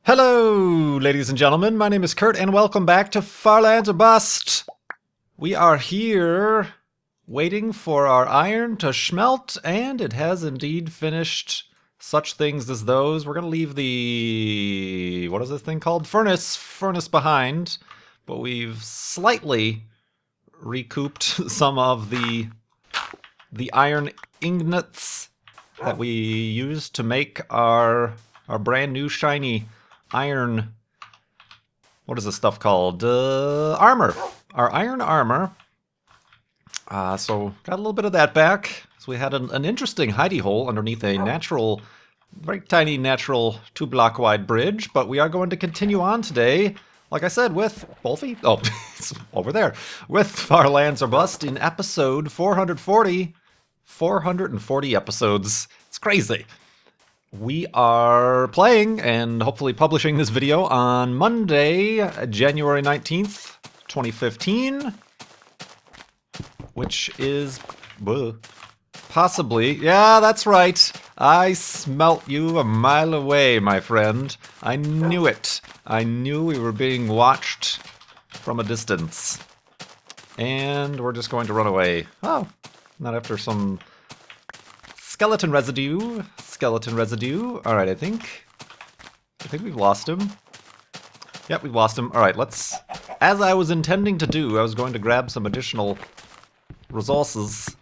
Hello, ladies and gentlemen. My name is Kurt, and welcome back to Farlands or Bust. We are here waiting for our iron to smelt, and it has indeed finished. Such things as those. We're going to leave the... what is this thing called? Furnace behind, but we've slightly recouped some of the iron ingots that we used to make our brand new shiny iron, what is this stuff called? Armor. Our iron armor. So got a little bit of that back. So we had an interesting hidey hole underneath a natural, very tiny natural 2-block wide bridge. But we are going to continue on today, like I said, with Wolfie. Oh, it's over there. With Farlands or Bust in episode 440. 440 episodes. It's crazy. We are playing and hopefully publishing this video on Monday, January 19th, 2015, which is possibly, yeah, that's right. I smelt you a mile away, my friend. I knew it. I knew we were being watched from a distance. And we're just going to run away. Oh, not after some skeleton residue. Alright, I think we've lost him. Yep, we've lost him. Alright, let's... as I was intending to do, I was going to grab some additional resources.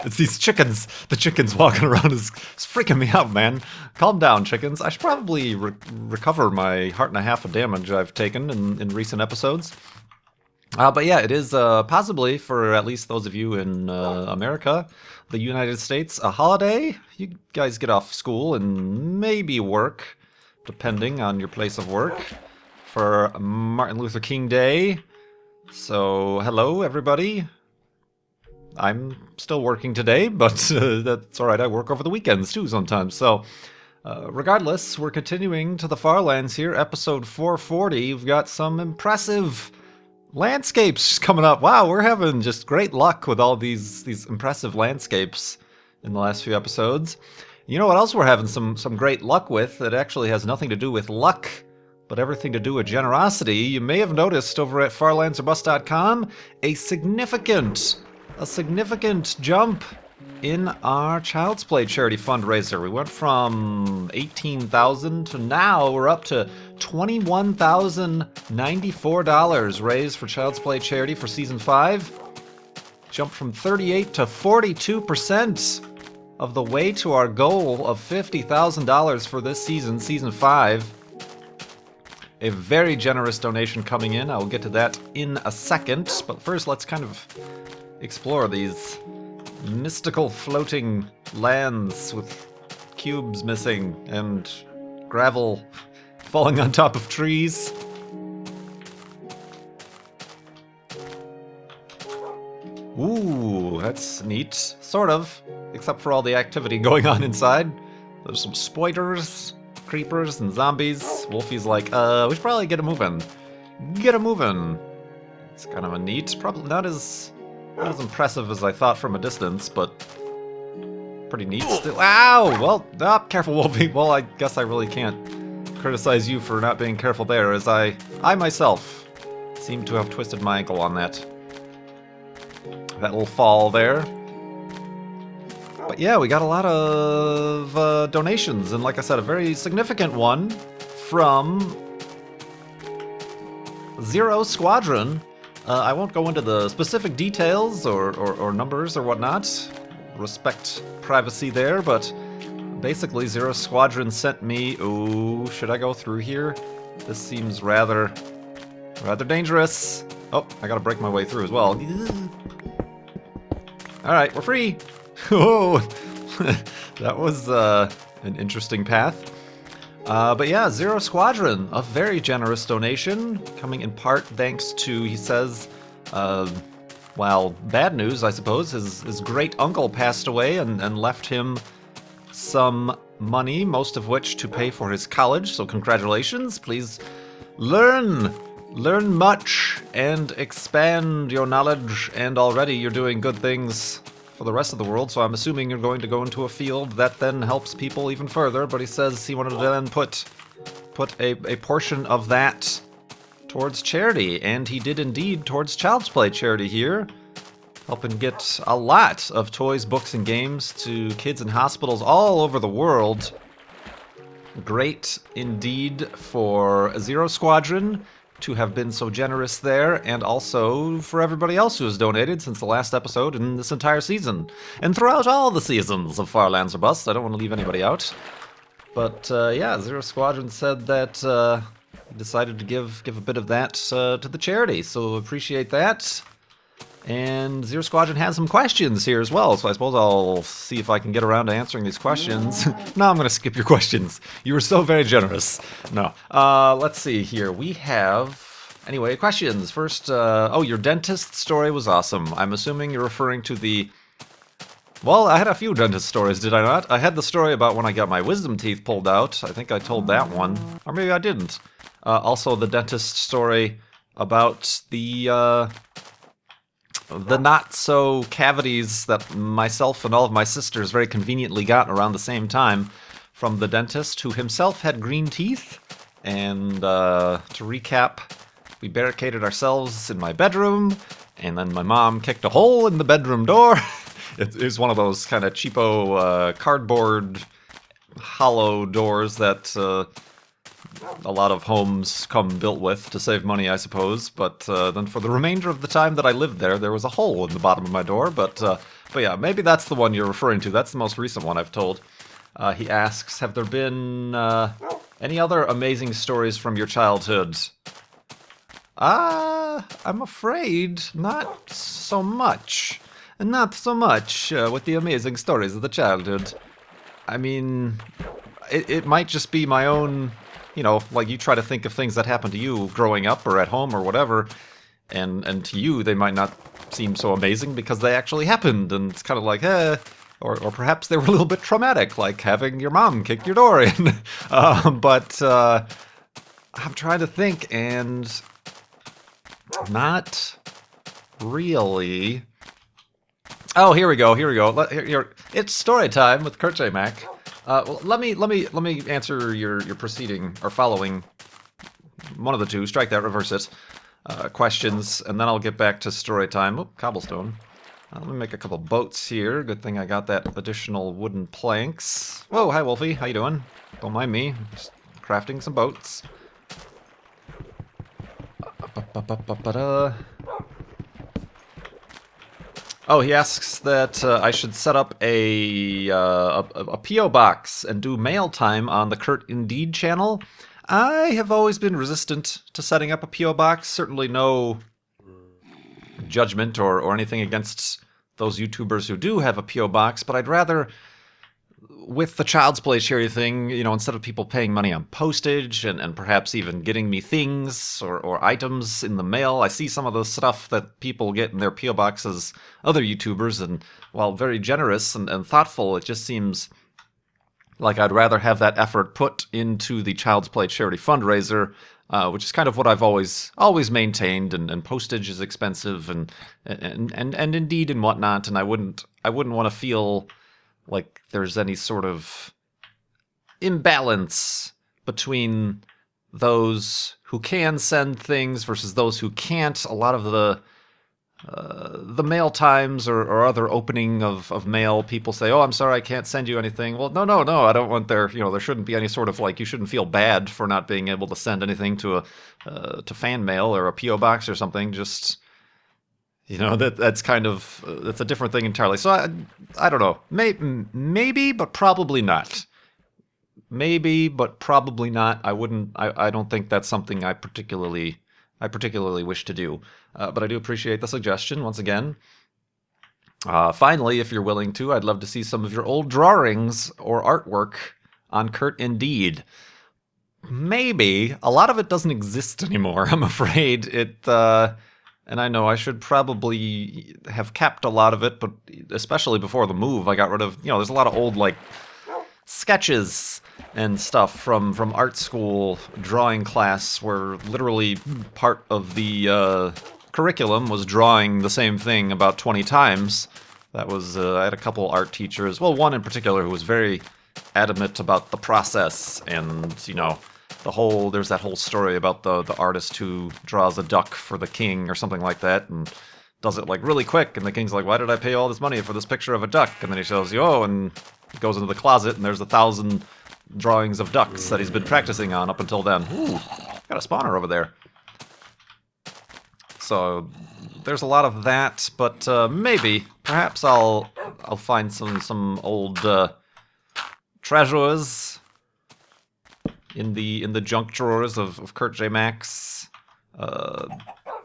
It's these chickens. The chickens walking around is freaking me out, man. Calm down, chickens. I should probably recover my heart and a half of damage I've taken in recent episodes. But yeah, it is possibly, for at least those of you in America, the United States, a holiday. You guys get off school and maybe work, depending on your place of work, for Martin Luther King Day. So, hello, everybody. I'm still working today, but that's alright. I work over the weekends, too, sometimes. So, regardless, we're continuing to the Farlands here, episode 440. We've got some impressive landscapes coming up. Wow, we're having just great luck with all these impressive landscapes in the last few episodes. You know what else we're having some great luck with that actually has nothing to do with luck, but everything to do with generosity? You may have noticed over at farlandsorbust.com a significant jump in our Child's Play charity fundraiser. We went from $18,000 to now we're up to $21,094 raised for Child's Play charity for Season 5. Jumped from 38 to 42% of the way to our goal of $50,000 for this season, Season 5. A very generous donation coming in. I'll get to that in a second. But first, let's kind of explore these mystical floating lands with cubes missing and gravel falling on top of trees. Ooh, that's neat. Sort of. Except for all the activity going on inside. There's some spoilers, creepers, and zombies. Wolfie's like, we should probably get a moving. Get a moving. It's kind of a neat, probably not as impressive as I thought from a distance, but pretty neat still. Ow! Well, careful, Wolfie. Well, I guess I really can't criticize you for not being careful there, as I myself seem to have twisted my ankle on that little fall there. But yeah, we got a lot of donations, and like I said, a very significant one from Zero Squadron. I won't go into the specific details or numbers or whatnot. Respect privacy there, but basically Zero Squadron sent me... ooh, should I go through here? This seems rather dangerous. Oh, I gotta break my way through as well. Alright, we're free! Oh, that was an interesting path. But yeah, Zero Squadron, a very generous donation, coming in part thanks to, he says, well, bad news, I suppose. His great uncle passed away and left him some money, most of which to pay for his college, so congratulations. Please learn much and expand your knowledge, and already you're doing good things for the rest of the world, so I'm assuming you're going to go into a field that then helps people even further, but he says he wanted to then put a portion of that towards charity, and he did indeed towards Child's Play charity here, helping get a lot of toys, books, and games to kids in hospitals all over the world. Great indeed for Zero Squadron to have been so generous there, and also for everybody else who has donated since the last episode and this entire season. And throughout all the seasons of Farlands or Bust, I don't want to leave anybody out. But yeah, Zero Squadron said that he decided to give a bit of that to the charity, so appreciate that. And Zero Squadron has some questions here as well, so I suppose I'll see if I can get around to answering these questions. No, I'm going to skip your questions. You were so very generous. No. Let's see here. We have... Anyway, questions. First, oh, your dentist story was awesome. I'm assuming you're referring to the... Well, I had a few dentist stories, did I not? I had the story about when I got my wisdom teeth pulled out. I think I told that one. Or maybe I didn't. Also, the dentist story about the not-so cavities that myself and all of my sisters very conveniently got around the same time from the dentist, who himself had green teeth. And to recap, we barricaded ourselves in my bedroom, and then my mom kicked a hole in the bedroom door. It was one of those kind of cheapo cardboard hollow doors that a lot of homes come built with to save money, I suppose. But then for the remainder of the time that I lived there, there was a hole in the bottom of my door. But yeah, maybe that's the one you're referring to. That's the most recent one I've told. He asks, have there been any other amazing stories from your childhood? I'm afraid not so much. Not so much with the amazing stories of the childhood. I mean, it might just be my own... You know, like you try to think of things that happened to you growing up or at home or whatever, and to you they might not seem so amazing because they actually happened, and it's kind of like, or perhaps they were a little bit traumatic, like having your mom kick your door in. But I'm trying to think, and not really. Oh, here we go. Here. It's story time with KurtJMac. Well, let me answer your preceding or following, one of the two. Strike that, reverse it. Questions, and then I'll get back to story time. Oh, cobblestone. Let me make a couple boats here. Good thing I got that additional wooden planks. Whoa, hi Wolfie. How you doing? Don't mind me. Just crafting some boats. Oh, he asks that I should set up a P.O. box and do mail time on the Kurt Indeed channel. I have always been resistant to setting up a P.O. box. Certainly no judgment or anything against those YouTubers who do have a P.O. box, but I'd rather, with the Child's Play charity thing, you know, instead of people paying money on postage and perhaps even getting me things or items in the mail, I see some of the stuff that people get in their P.O. boxes, other YouTubers, and while very generous and thoughtful, it just seems like I'd rather have that effort put into the Child's Play charity fundraiser, which is kind of what I've always maintained, and postage is expensive and Indeed and whatnot, and I wouldn't want to feel like there's any sort of imbalance between those who can send things versus those who can't. A lot of the mail times or other opening of mail, people say, oh, I'm sorry, I can't send you anything. Well, no, I don't want there shouldn't be any sort of, like, you shouldn't feel bad for not being able to send anything to to fan mail or a P.O. box or something. Just... that's kind of, that's a different thing entirely. So I don't know. Maybe, but probably not. Maybe, but probably not. I don't think that's something I particularly wish to do. But I do appreciate the suggestion once again. Finally, if you're willing to, I'd love to see some of your old drawings or artwork on Kurt Indeed. Maybe. A lot of it doesn't exist anymore, I'm afraid. And I know I should probably have kept a lot of it, but especially before the move, I got rid of, there's a lot of old, like, sketches and stuff from art school drawing class where literally part of the curriculum was drawing the same thing about 20 times. That was, I had a couple art teachers, well, one in particular who was very adamant about the process and, you know, there's that whole story about the artist who draws a duck for the king or something like that and does it like really quick, and the king's like, why did I pay all this money for this picture of a duck? And then he shows you, oh, and goes into the closet and there's 1,000 drawings of ducks that he's been practicing on up until then. Ooh, got a spawner over there. So there's a lot of that, but perhaps I'll find some old treasures in the junk drawers of KurtJMac's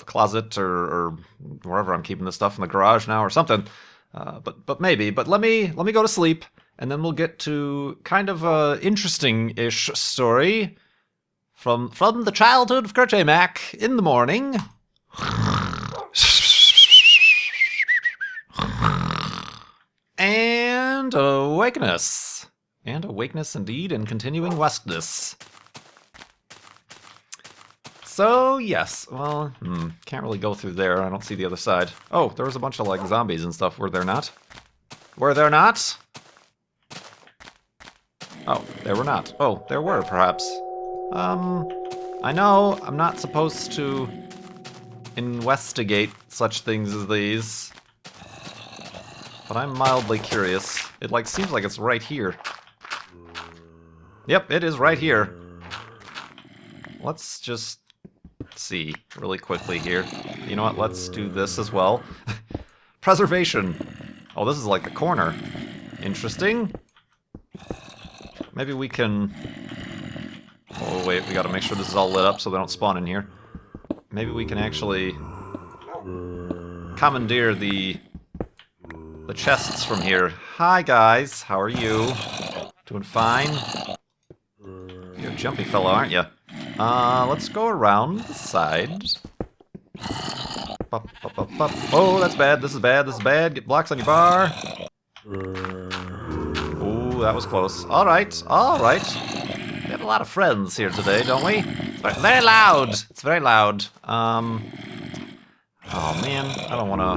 closet or wherever I'm keeping this stuff, in the garage now or something. But maybe. But let me go to sleep, and then we'll get to kind of a interesting-ish story from the childhood of KurtJMac in the morning. And awakeness. And awakeness indeed, and continuing westness. So, yes, well, can't really go through there. I don't see the other side. Oh, there was a bunch of, like, zombies and stuff, were there not? Were there not? Oh, there were not. Oh, there were, perhaps. I know I'm not supposed to investigate such things as these, but I'm mildly curious. It, like, seems like it's right here. Yep, it is right here. Let's just see really quickly here. You know what? Let's do this as well. Preservation. Oh, this is like the corner. Interesting. Maybe we can... Oh, wait, we gotta make sure this is all lit up so they don't spawn in here. Maybe we can actually commandeer the chests from here. Hi, guys. How are you? Doing fine? You're a jumpy fellow, aren't you? Let's go around the side. Oh, that's bad. This is bad. This is bad. Get blocks on your bar. Ooh, that was close. All right. All right. We have a lot of friends here today, don't we? It's very loud. It's very loud. Oh, man. I don't want to...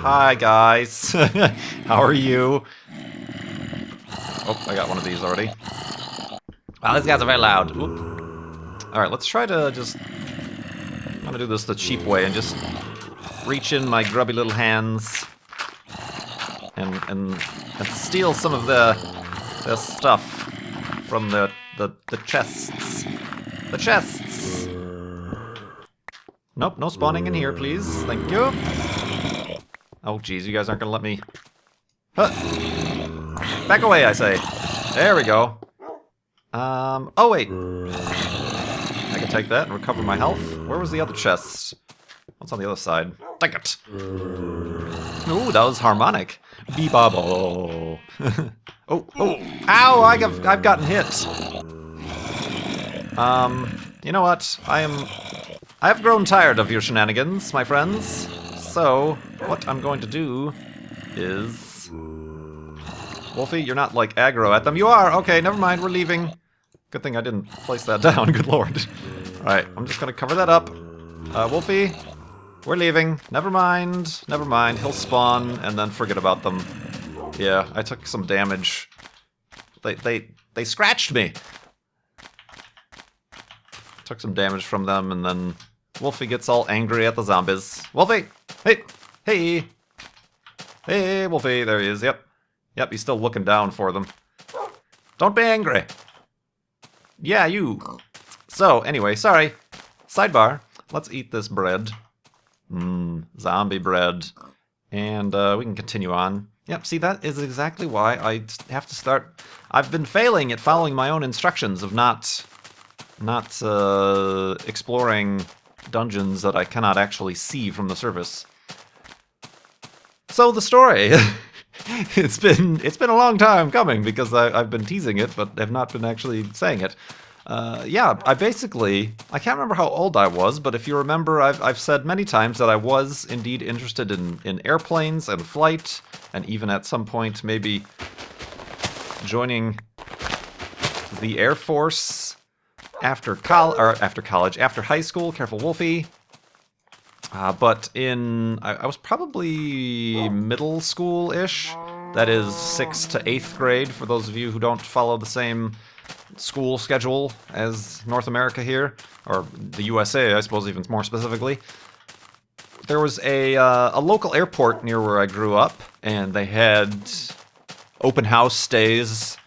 Hi, guys. How are you? Oh, I got one of these already. Wow, these guys are very loud. Oop. Alright, let's try to just... I'm gonna do this the cheap way and just reach in my grubby little hands and steal some of the stuff from the chests. The chests! Nope, no spawning in here, please. Thank you. Oh, geez, you guys aren't gonna let me... Huh. Back away, I say. There we go. Oh wait. I can take that and recover my health. Where was the other chest? What's on the other side? Take it. Ooh, that was harmonic. Bee-babo. Oh, ow, I've gotten hit. You know what? I've grown tired of your shenanigans, my friends. So, what I'm going to do is... Wolfie, you're not, like, aggro at them. You are! Okay, never mind, we're leaving. Good thing I didn't place that down, good lord. Alright, I'm just gonna cover that up. Wolfie, we're leaving. Never mind, never mind. He'll spawn, and then forget about them. Yeah, I took some damage. They scratched me! Took some damage from them, and then Wolfie gets all angry at the zombies. Wolfie! Hey! Hey! Hey, Wolfie, there he is, yep. Yep, he's still looking down for them. Don't be angry! Yeah, you! So, anyway, sorry. Sidebar. Let's eat this bread. Zombie bread. And we can continue on. Yep, see, that is exactly why I have to start... I've been failing at following my own instructions of not exploring dungeons that I cannot actually see from the surface. So, the story. It's been a long time coming because I've been teasing it, but have not been actually saying it. Yeah, I can't remember how old I was, but if you remember, I've said many times that I was indeed interested in airplanes and flight, and even at some point maybe joining the Air Force after high school. Careful, Wolfie. But I was probably middle school-ish. That is 6th to 8th grade, for those of you who don't follow the same school schedule as North America here, or the USA, I suppose, even more specifically. There was a local airport near where I grew up, and they had open house stays.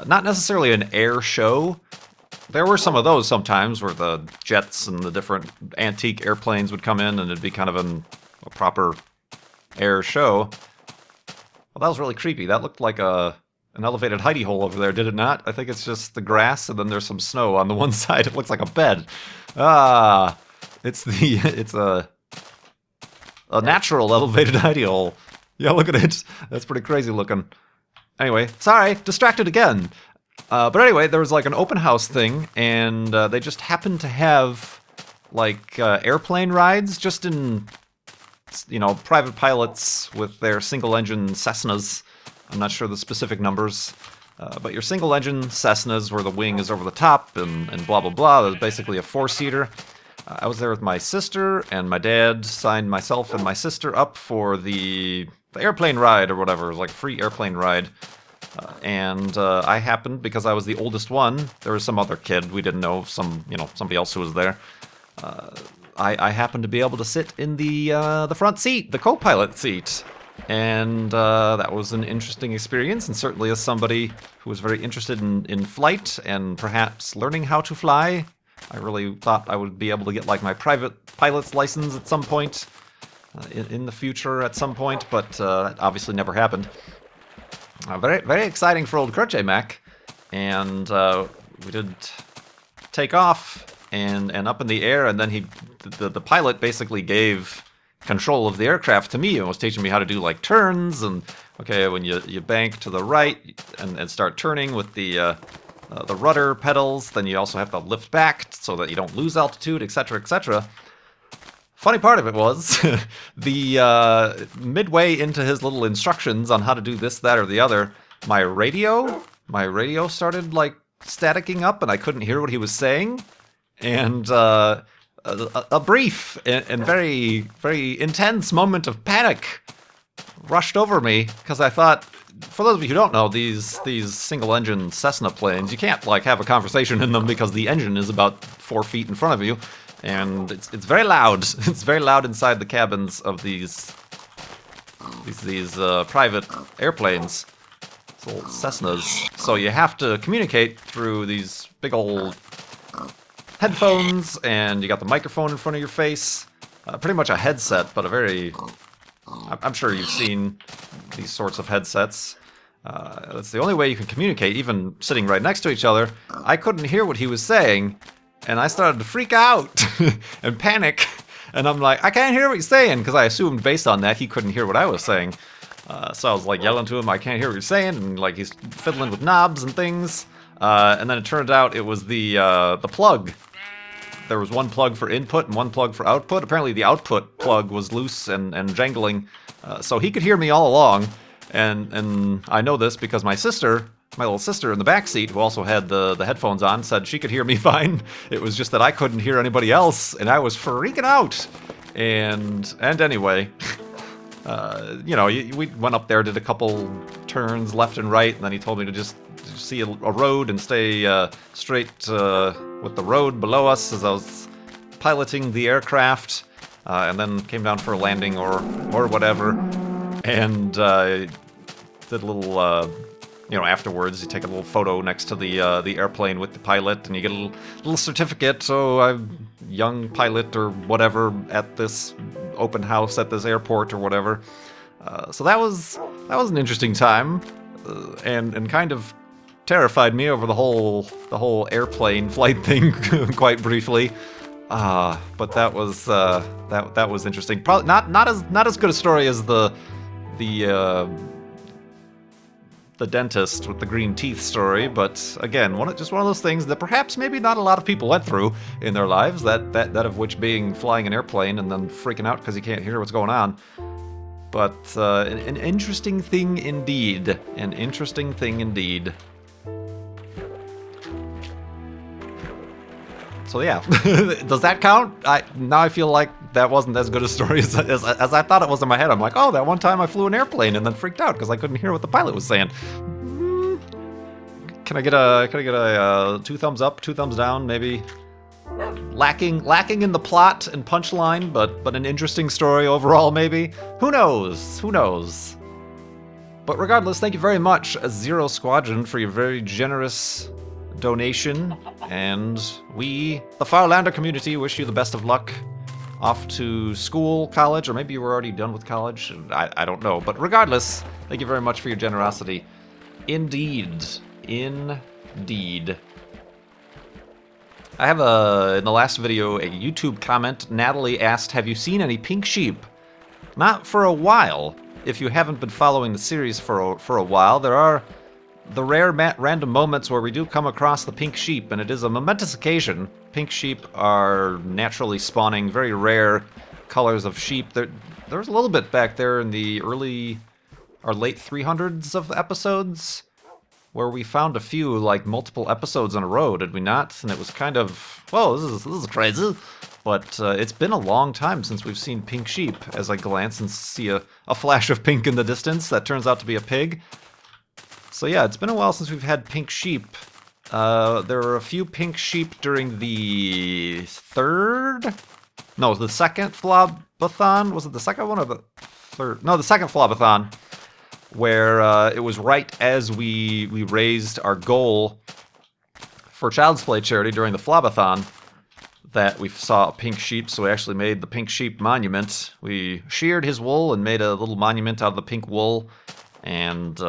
Not necessarily an air show. There were some of those sometimes where the jets and the different antique airplanes would come in and it'd be kind of a proper air show. Well, that was really creepy. That looked like an elevated hidey hole over there, did it not? I think it's just the grass and then there's some snow on the one side. It looks like a bed. It's a natural elevated hidey hole. Yeah, look at it. That's pretty crazy looking. Anyway, sorry, distracted again. But anyway, there was like an open house thing, and they just happened to have like airplane rides, just in, private pilots with their single-engine Cessnas. I'm not sure the specific numbers, but your single-engine Cessnas where the wing is over the top and blah, blah, blah. There's basically a four-seater. I was there with my sister, and my dad signed myself and my sister up for the airplane ride or whatever. It was like a free airplane ride. And I happened, because I was the oldest one, there was some other kid we didn't know, somebody else who was there. I happened to be able to sit in the front seat, the co-pilot seat. And that was an interesting experience, and certainly as somebody who was very interested in flight and perhaps learning how to fly, I really thought I would be able to get like my private pilot's license at some point, in the future at some point, but that obviously never happened. Very, very exciting for old KurtJMac, and we did take off and up in the air, and then the pilot basically gave control of the aircraft to me and was teaching me how to do like turns, and okay, when you bank to the right and start turning with the rudder pedals, then you also have to lift back so that you don't lose altitude, etc., etc. Funny part of it was, the midway into his little instructions on how to do this, that, or the other, my radio started like staticking up, and I couldn't hear what he was saying, and a brief and very, very intense moment of panic rushed over me, because I thought, for those of you who don't know, these single-engine Cessna planes, you can't like have a conversation in them because the engine is about 4 feet in front of you. And it's very loud. It's very loud inside the cabins of these private airplanes, these old Cessnas. So you have to communicate through these big old headphones, and you got the microphone in front of your face. Pretty much a headset, but a very... I'm sure you've seen these sorts of headsets. That's the only way you can communicate, even sitting right next to each other. I couldn't hear what he was saying, and I started to freak out and panic. And I'm like, I can't hear what he's saying, because I assumed based on that he couldn't hear what I was saying. So I was like yelling to him, I can't hear what you're saying, and like he's fiddling with knobs and things. And then it turned out it was the plug. There was one plug for input and one plug for output. Apparently the output plug was loose and jangling, so he could hear me all along. And I know this because my little sister in the back seat, who also had the headphones on, said she could hear me fine. It was just that I couldn't hear anybody else, and I was freaking out. And anyway, we went up there, did a couple turns left and right, and then he told me to just see a road and stay straight with the road below us as I was piloting the aircraft, and then came down for a landing or whatever, and did a little, afterwards you take a little photo next to the airplane with the pilot, and you get a little certificate, so I'm young pilot or whatever at this open house at this airport or whatever. So that was an interesting time, and kind of terrified me over the whole airplane flight thing quite briefly. But that was interesting. Probably not as good a story as the dentist with the green teeth story, but again, just one of those things that perhaps maybe not a lot of people went through in their lives, that of which being flying an airplane and then freaking out because you can't hear what's going on. But an interesting thing indeed. An interesting thing indeed. So yeah, does that count? Now I feel like that wasn't as good a story as I thought it was in my head. I'm like, oh, that one time I flew an airplane and then freaked out because I couldn't hear what the pilot was saying. Can I get a 2 thumbs up, 2 thumbs down, maybe? Lacking in the plot and punchline, but an interesting story overall, maybe. Who knows? Who knows? But regardless, thank you very much, Zero Squadron, for your very generous donation, and we, the Farlander community, wish you the best of luck off to school, college, or maybe you were already done with college. I don't know, but regardless, thank you very much for your generosity. Indeed. Indeed. I have in the last video, a YouTube comment. Natalie asked, have you seen any pink sheep? Not for a while. If you haven't been following the series for a while, there are the rare random moments where we do come across the pink sheep, and it is a momentous occasion. Pink sheep are naturally spawning very rare colors of sheep. There's a little bit back there in the early or late 300s of episodes where we found a few, like, multiple episodes in a row, did we not? And it was kind of, whoa, this is crazy. But it's been a long time since we've seen pink sheep. As I glance and see a flash of pink in the distance, that turns out to be a pig. So yeah, it's been a while since we've had pink sheep. There were a few pink sheep during the the second Flobathon? Was it the second one or the third? No, the second Flobathon, where it was right as we raised our goal for Child's Play charity during the Flobathon that we saw a pink sheep, so we actually made the pink sheep monument. We sheared his wool and made a little monument out of the pink wool, and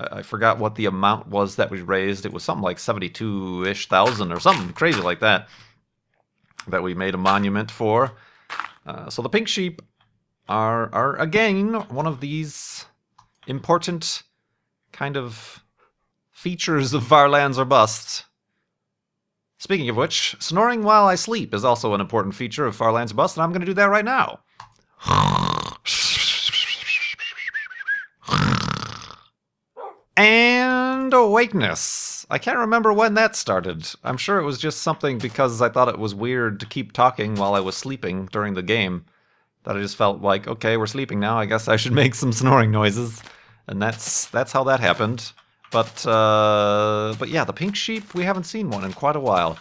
I forgot what the amount was that we raised. It was something like 72-ish thousand or something crazy like that we made a monument for. So the pink sheep are again one of these important kind of features of Farlands or Bust. Speaking of which, snoring while I sleep is also an important feature of Farlands or Bust, and I'm going to do that right now. And awakeness. I can't remember when that started. I'm sure it was just something because I thought it was weird to keep talking while I was sleeping during the game. That I just felt like, okay, we're sleeping now, I guess I should make some snoring noises. And that's how that happened. But yeah, the pink sheep, we haven't seen one in quite a while.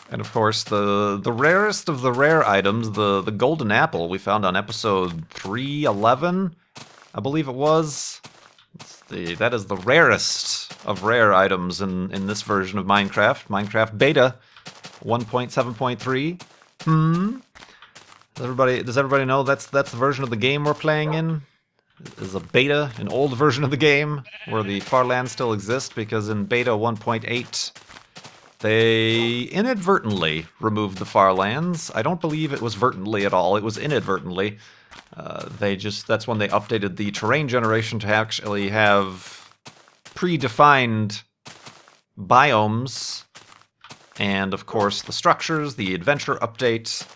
And of course, the rarest of the rare items, the golden apple we found on episode 311, I believe it was. That is the rarest of rare items in this version of Minecraft. Minecraft Beta 1.7.3. Does everybody know that's the version of the game we're playing in? Is a beta, an old version of the game, where the Farlands still exist, because in beta 1.8, they inadvertently removed the Farlands. I don't believe it was vertently at all, it was inadvertently. That's when they updated the terrain generation to actually have predefined biomes, and of course the structures, the adventure update,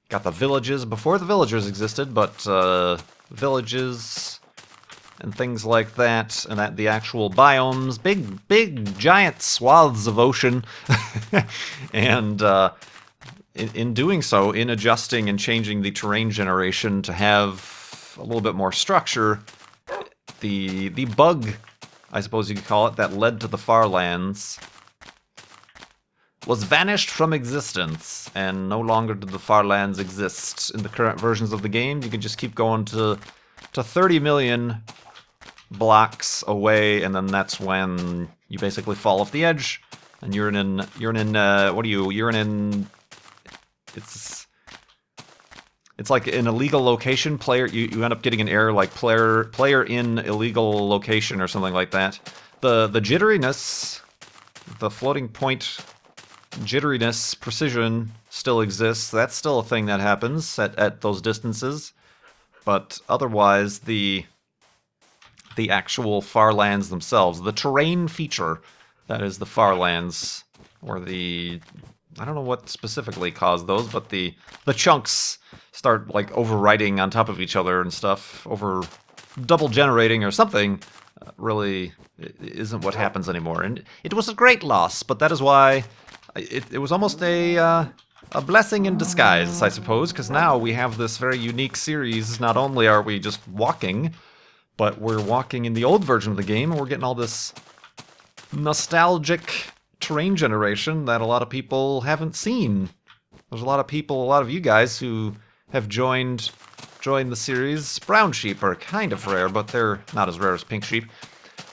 got the villages before the villagers existed, but villages and things like that, and that the actual biomes, big giant swaths of ocean, and in doing so, in adjusting and changing the terrain generation to have a little bit more structure, the bug, I suppose you could call it, that led to the Farlands was vanished from existence, and no longer do the Farlands exist in the current versions of the game. You can just keep going to 30 million blocks away, and then that's when you basically fall off the edge, and you're in it's like an illegal location. You end up getting an error like player in illegal location or something like that. The jitteriness, the floating point jitteriness precision still exists. That's still a thing that happens at those distances. But otherwise, the actual Farlands themselves, the terrain feature that is the Farlands, or I don't know what specifically caused those, but the chunks start like overwriting on top of each other and stuff, over double generating or something, really isn't what happens anymore. And it was a great loss, but that is why it was almost a blessing in disguise, I suppose, because now we have this very unique series. Not only are we just walking, but we're walking in the old version of the game, and we're getting all this nostalgic terrain generation that a lot of people haven't seen. There's a lot of people, a lot of you guys who have joined the series. Brown sheep are kind of rare, but they're not as rare as pink sheep,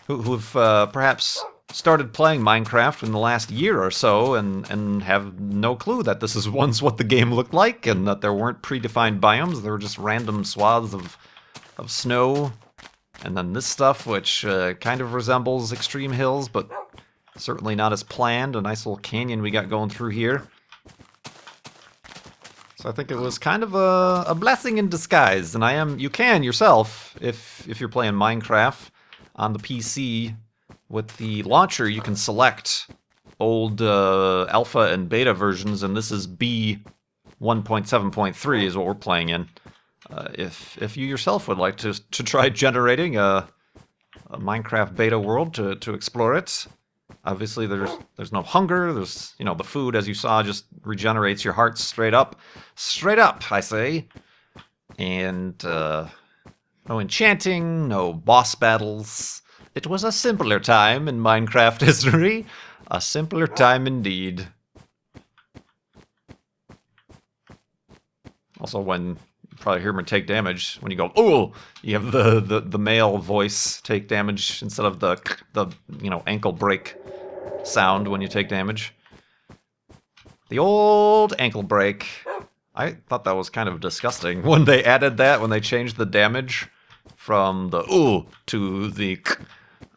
who've perhaps started playing Minecraft in the last year or so and have no clue that this is once what the game looked like and that there weren't predefined biomes. There were just random swaths of snow. And then this stuff, which kind of resembles extreme hills, but certainly not as planned. A nice little canyon we got going through here. So I think it was kind of a blessing in disguise. And you can yourself, if you're playing Minecraft on the PC, with the launcher, you can select old alpha and beta versions, and this is B 1.7.3 is what we're playing in. If you yourself would like to try generating a Minecraft beta world to explore it, obviously there's no hunger. There's the food, as you saw, just regenerates your heart straight up, I say, and no enchanting, no boss battles. It was a simpler time in Minecraft history. A simpler time indeed. Also, when you probably hear me take damage, when you go, "Oh," you have the male voice take damage instead of the ankle break sound when you take damage. The old ankle break. I thought that was kind of disgusting when they added that, when they changed the damage from the "ooh" to the "k."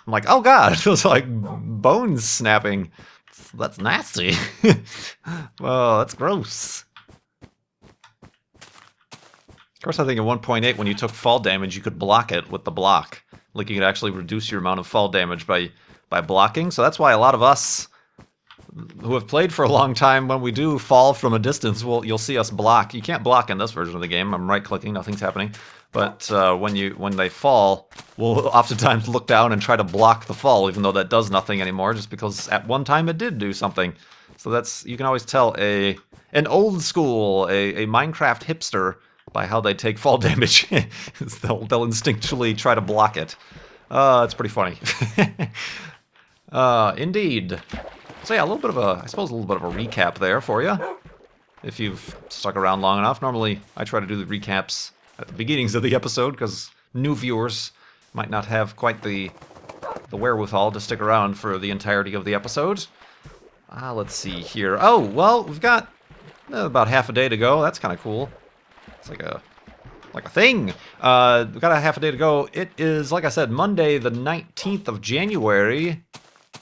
I'm like, oh god, it feels like bones snapping. That's nasty. Well, that's gross. Of course, I think at 1.8, when you took fall damage, you could block it with the block. Like, you could actually reduce your amount of fall damage by blocking. So that's why a lot of us who have played for a long time, when we do fall from a distance, you'll see us block. You can't block in this version of the game. I'm right-clicking, nothing's happening. But when they fall, we'll oftentimes look down and try to block the fall, even though that does nothing anymore, just because at one time it did do something. So you can always tell an old school, a Minecraft hipster by how they take fall damage. they'll instinctually try to block it. It's pretty funny. Indeed. So yeah, a little bit of a recap there for you, if you've stuck around long enough. Normally, I try to do the recaps at the beginnings of the episode, because new viewers might not have quite the wherewithal to stick around for the entirety of the episode. Let's see here. Oh, well, we've got about half a day to go. That's kind of cool. It's like a thing. We've got a half a day to go. It is, like I said, Monday the 19th of January.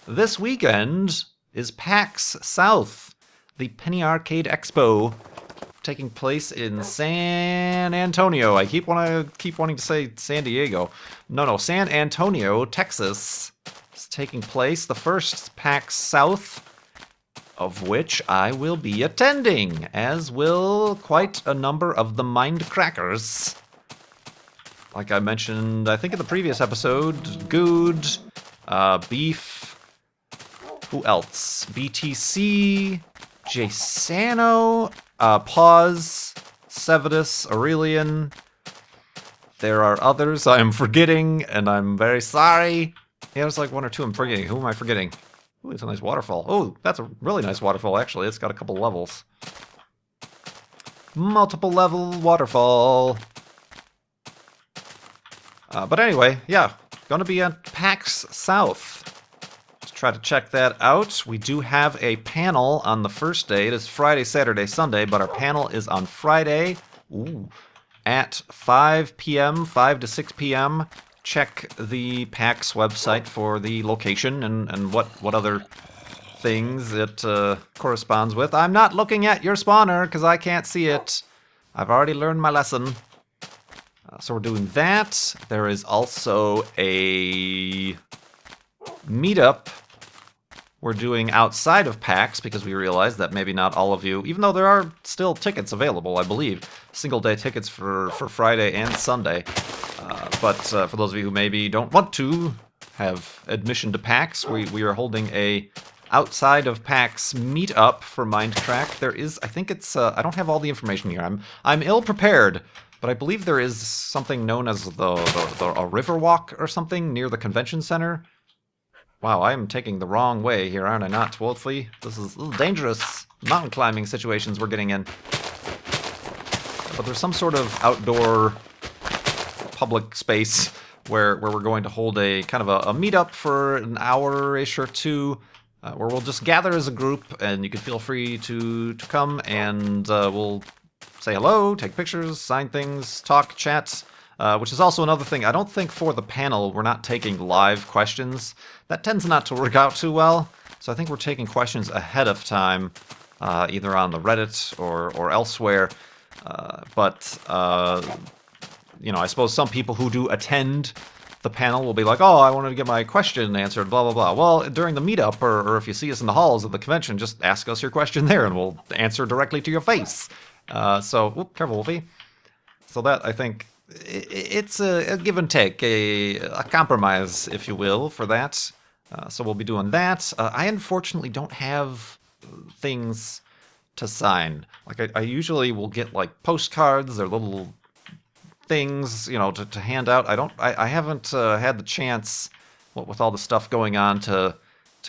This weekend is PAX South, the Penny Arcade Expo, taking place in San Antonio. I keep wanting to say San Diego. No, San Antonio, Texas. It's taking place, the first PAX South, of which I will be attending, as will quite a number of the Mindcrackers. Like I mentioned, I think in the previous episode, Good, Beef, who else? BTC, Jsano, Pause, Sevidus, Aurelian. There are others I am forgetting, and I'm very sorry. Yeah, there's like one or two I'm forgetting. Who am I forgetting? Ooh, it's a nice waterfall. Oh, that's a really nice waterfall, actually. It's got a couple levels. Multiple level waterfall. But anyway, yeah, gonna be at PAX South. Try to check that out. We do have a panel on the first day. It is Friday, Saturday, Sunday, but our panel is on Friday at 5 p.m., 5 to 6 p.m. Check the PAX website for the location and what other things it corresponds with. I'm not looking at your spawner because I can't see it. I've already learned my lesson. So we're doing that. There is also a meetup we're doing outside of PAX, because we realized that maybe not all of you, even though there are still tickets available, I believe, single-day tickets for Friday and Sunday. But for those of you who maybe don't want to have admission to PAX, we are holding a outside of PAX meetup for Mindcrack. There is, I think it's, I don't have all the information here. I'm ill prepared, but I believe there is something known as a river walk or something near the convention center. Wow, I am taking the wrong way here, aren't I not, Wolfie? This is dangerous mountain climbing situations we're getting in. But there's some sort of outdoor public space where we're going to hold a kind of a meetup for an hour-ish or two, where we'll just gather as a group, and you can feel free to come, and we'll say hello, take pictures, sign things, talk, chat, which is also another thing. I don't think for the panel we're not taking live questions. That tends not to work out too well, so I think we're taking questions ahead of time, either on the Reddit or elsewhere. You know, I suppose some people who do attend the panel will be like, oh, I wanted to get my question answered, blah, blah, blah. Well, during the meetup, or if you see us in the halls of the convention, just ask us your question there, and we'll answer directly to your face. Whoop, careful, Wolfie. So that, I think, it's a give and take, a compromise, if you will, for that. So we'll be doing that. I unfortunately don't have things to sign. Like, I usually will get, like, postcards or little things, you know, to hand out. I haven't had the chance, with all the stuff going on, to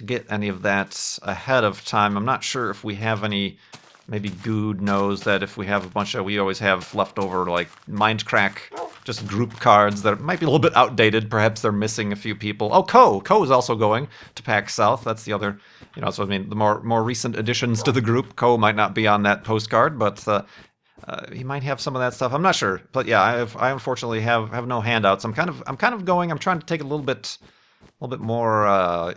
get any of that ahead of time. I'm not sure if we have any. Maybe Good knows that if we have a bunch of, we always have leftover, like, Mindcrack, just group cards that might be a little bit outdated. Perhaps they're missing a few people. Oh, Co is also going to PAX South. That's the other, you know, so I mean, the more recent additions to the group. Co might not be on that postcard, but he might have some of that stuff. I'm not sure, but yeah, I unfortunately have no handouts. I'm kind of going. I'm trying to take a little bit more.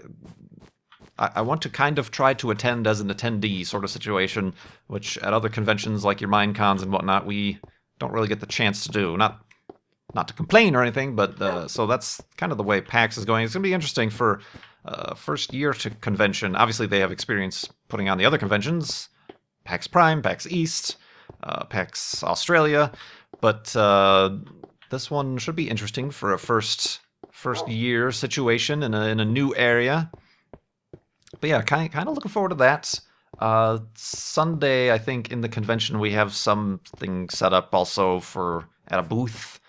I want to kind of try to attend as an attendee sort of situation, which at other conventions like your Minecons and whatnot, we don't really get the chance to do. Not to complain or anything, but so that's kind of the way PAX is going. It's going to be interesting for first year to convention. Obviously, they have experience putting on the other conventions, PAX Prime, PAX East, PAX Australia, but this one should be interesting for a first year situation in a new area. But yeah, kind of looking forward to that. Sunday, I think, in the convention, we have something set up also at a booth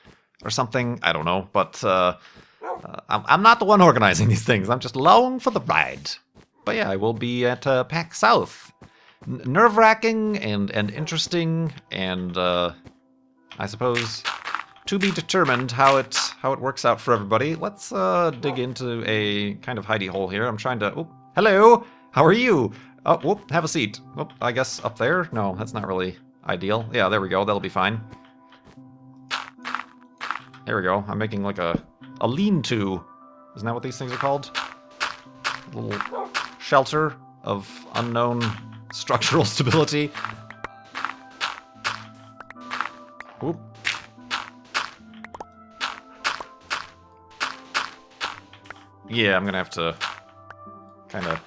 or something. I don't know, but I'm not the one organizing these things. I'm just along for the ride. But yeah, I will be at PAX South. Nerve-wracking and interesting, and I suppose to be determined how it works out for everybody. Let's dig into a kind of hidey hole here. I'm trying to... Oh, hello! How are you? Oh, whoop, have a seat. Oh, I guess up there? No, that's not really ideal. Yeah, there we go. That'll be fine. There we go. I'm making like a lean-to. Isn't that what these things are called? A little shelter of unknown structural stability. Whoop. Yeah, I'm gonna have to kind of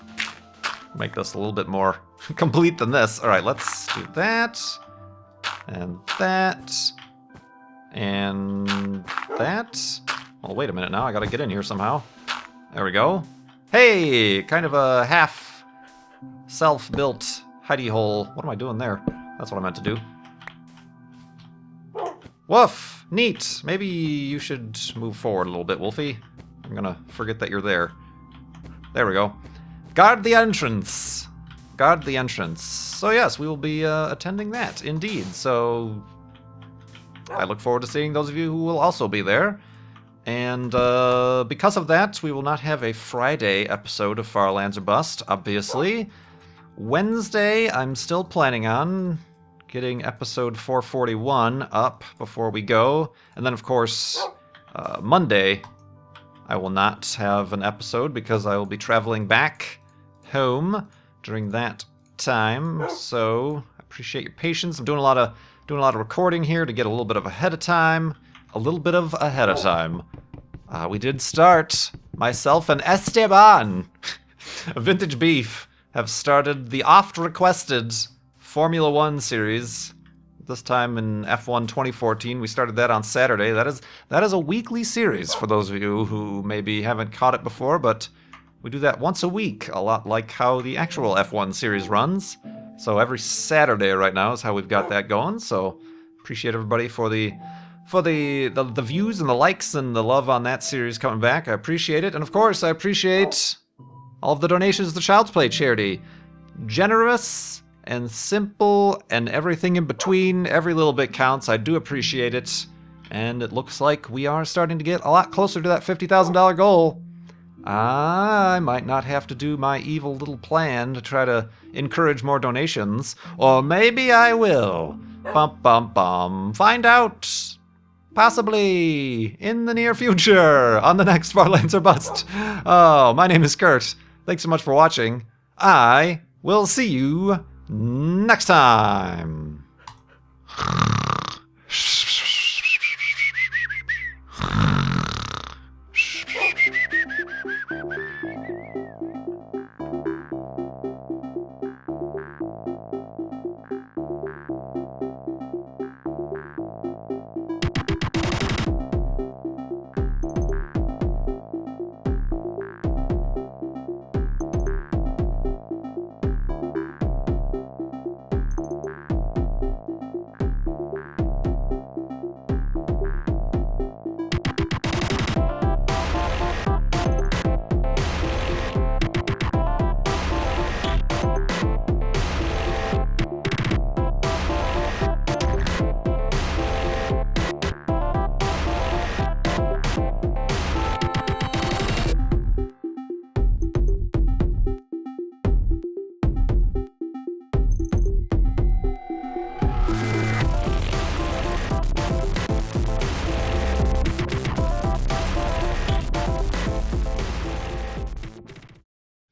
make this a little bit more complete than this. All right, let's do that, and that, and that. Well, wait a minute now. I gotta get in here somehow. There we go. Hey, kind of a half self-built hidey hole. What am I doing there? That's what I meant to do. Woof! Neat. Maybe you should move forward a little bit, Wolfie. I'm gonna forget that you're there. There we go. Guard the entrance. Guard the entrance. So yes, we will be attending that, indeed. So I look forward to seeing those of you who will also be there. And because of that, we will not have a Friday episode of Far Lands or Bust, obviously. Wednesday, I'm still planning on getting episode 441 up before we go. And then, of course, Monday, I will not have an episode because I will be traveling back home during that time. So I appreciate your patience. I'm doing a lot of recording here to get a little bit of ahead of time. We did start, myself and Esteban, Vintage Beef, have started the oft-requested Formula One series. This time in F1 2014, we started that on Saturday. That is a weekly series for those of you who maybe haven't caught it before, but We do that once a week, a lot like how the actual F1 series runs. So every Saturday right now is how we've got that going. So appreciate everybody for the views and the likes and the love on that series coming back. I appreciate it. And of course, I appreciate all of the donations to the Child's Play charity. Generous and simple and everything in between. Every little bit counts. I do appreciate it. And it looks like we are starting to get a lot closer to that $50,000 goal. I might not have to do my evil little plan to try to encourage more donations. Or maybe I will. Bum bum bum. Find out. Possibly in the near future on the next Farlands or Bust. Oh, my name is Kurt. Thanks so much for watching. I will see you next time.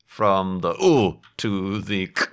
From the ooh to the k.